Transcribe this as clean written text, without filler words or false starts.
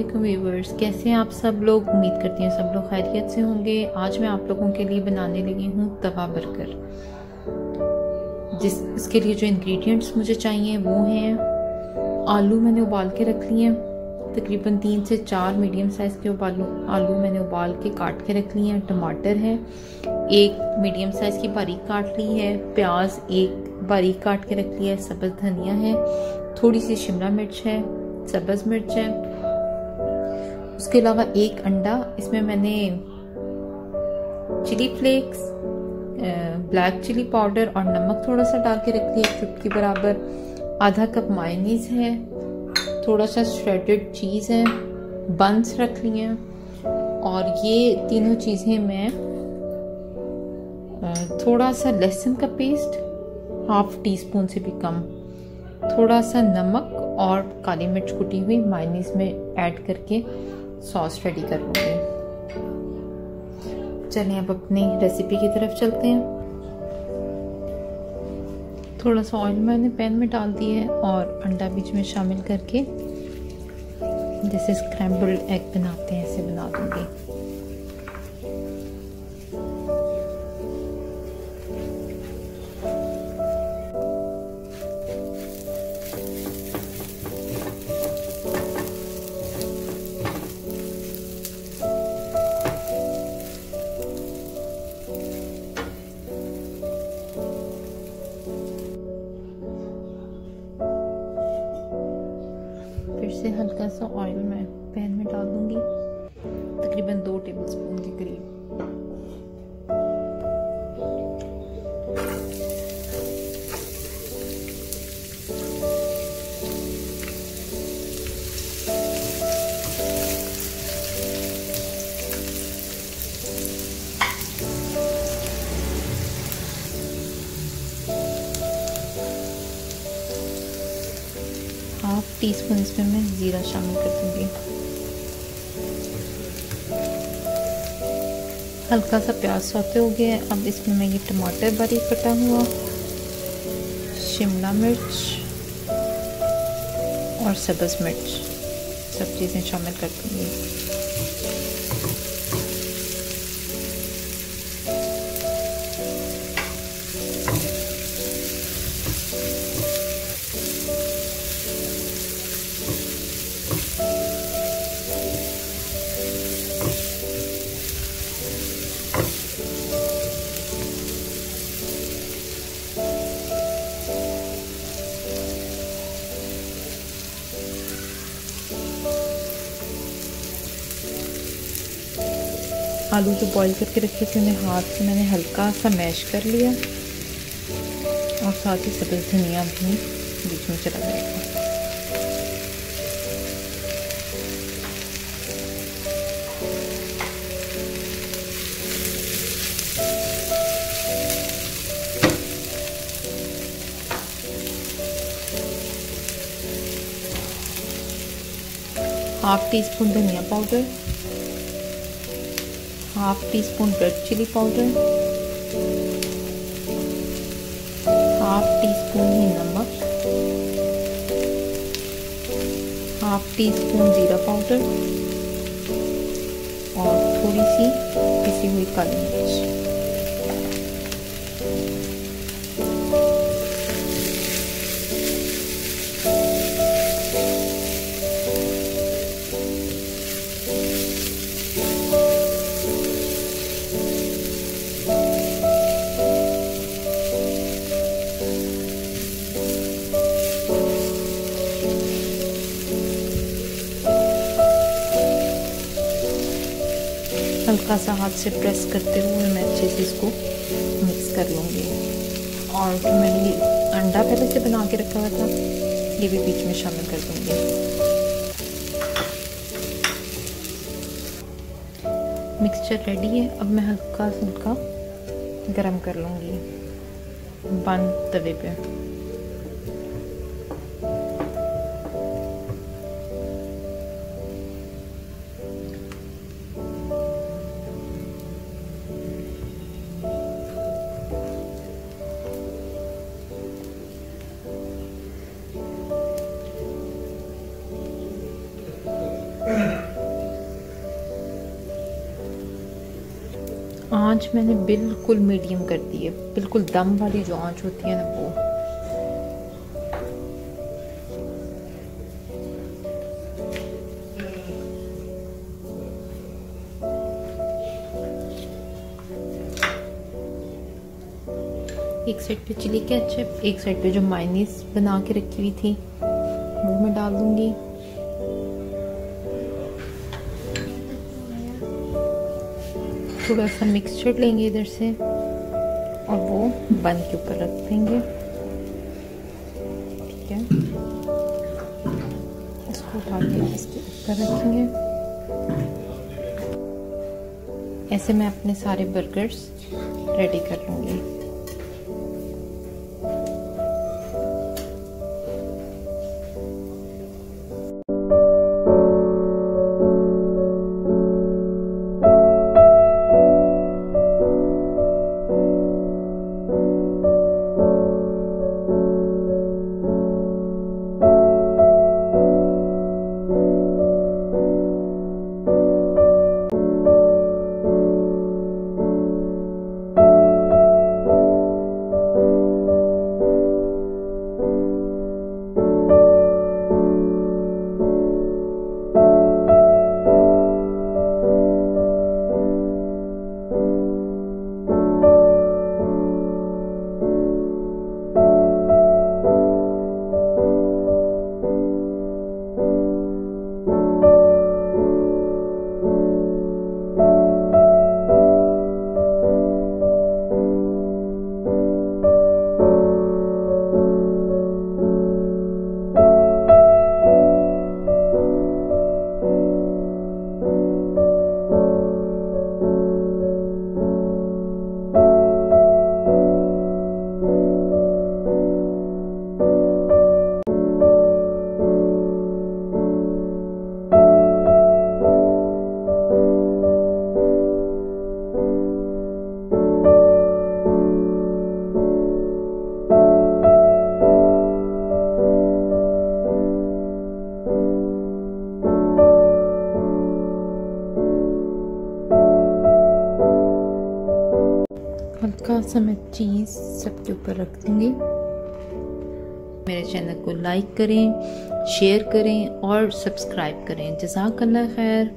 वालेकुम व्यूवर्स, कैसे हैं आप सब लोग। उम्मीद करती हैं सब लोग खैरियत से होंगे। आज मैं आप लोगों के लिए बनाने लगी हूँ तवा बर्गर। इसके लिए जो इंग्रेडिएंट्स मुझे चाहिए वो हैं आलू मैंने उबाल के रख लिए हैं, तकरीबन 3 से 4 मीडियम साइज़ के आलू मैंने उबाल के काट के रख लिए हैं। टमाटर है, एक मीडियम साइज़ की बारीक काट ली है। प्याज एक बारीक काट के रख लिया है। सब्ज़ धनिया है, थोड़ी सी शिमला मिर्च है, सब्ज़ मिर्च है। उसके अलावा एक अंडा, इसमें मैंने chilli flakes, black chilli powder और नमक थोड़ा सा डाल के रख लिया, 1 चुटकी बराबर। आधा कप मायोनीज है, थोड़ा सा श्रेडेड चीज़ है, बंस रख लिए हैं। और ये तीनों चीज़ें मैं थोड़ा सा लहसुन का पेस्ट, 1/2 टीस्पून से भी कम, थोड़ा सा नमक और काली मिर्च कुटी हुई मायोनीज में ऐड करके सॉस रेडी कर लूँगी। चलिए अब अपनी रेसिपी की तरफ चलते हैं। थोड़ा सा ऑयल मैंने पैन में डाल दिया है और अंडा बीच में शामिल करके जैसे स्क्रैम्बल्ड एग बनाते हैं ऐसे बना दूँगी। फिर से हल्का सा ऑयल मैं पैन में डाल दूंगी, तकरीबन 2 टेबलस्पून के करीब। हाफ टी स्पून इसमें मैं ज़ीरा शामिल कर दूंगी। हल्का सा प्याज सौते हो गया है। अब इसमें मैं ये टमाटर बारीक कटा हुआ, शिमला मिर्च और सब्ज़ मिर्च सब चीज़ें शामिल कर दूंगी। आलू जो बॉईल करके रखे थे उन्हें हाथ से मैंने हल्का सा मैश कर लिया और साथ ही सब्ज़ धनिया भी बीच में चला जाएगा। हाफ टी स्पून धनिया powder, 1/2 teaspoon red chilli powder, 1/2 teaspoon ही नमक, 1/2 टीस्पून जीरा पाउडर और थोड़ी सी पिसी हुई काली मिर्च। हल्का सा हाथ से प्रेस करते हुए मैं अच्छे से इसको मिक्स कर लूँगी। और जो मैंने ये अंडा पहले से बना के रखा हुआ था ये भी बीच में शामिल कर दूँगी। मिक्सचर रेडी है। अब मैं हल्का सा गरम कर लूँगी बन तवे पे। आंच मैंने बिल्कुल मीडियम कर दी है, बिल्कुल दम वाली जो आंच होती है ना वो। एक साइड पे चिली केचप, एक साइड पे जो मायोनीज बना के रखी हुई थी वो मैं डाल दूंगी। थोड़ा सा मिक्सचर लेंगे इधर से और वो बन के ऊपर रख देंगे। ठीक है, इसको उठा के इसके ऊपर रखेंगे। ऐसे मैं अपने सारे बर्गर्स रेडी कर लूँगी। हल्का सा मैं चीज़ सबके ऊपर रख दूंगी। मेरे चैनल को लाइक करें, शेयर करें और सब्सक्राइब करें। जज़ाकल्लाह खैर।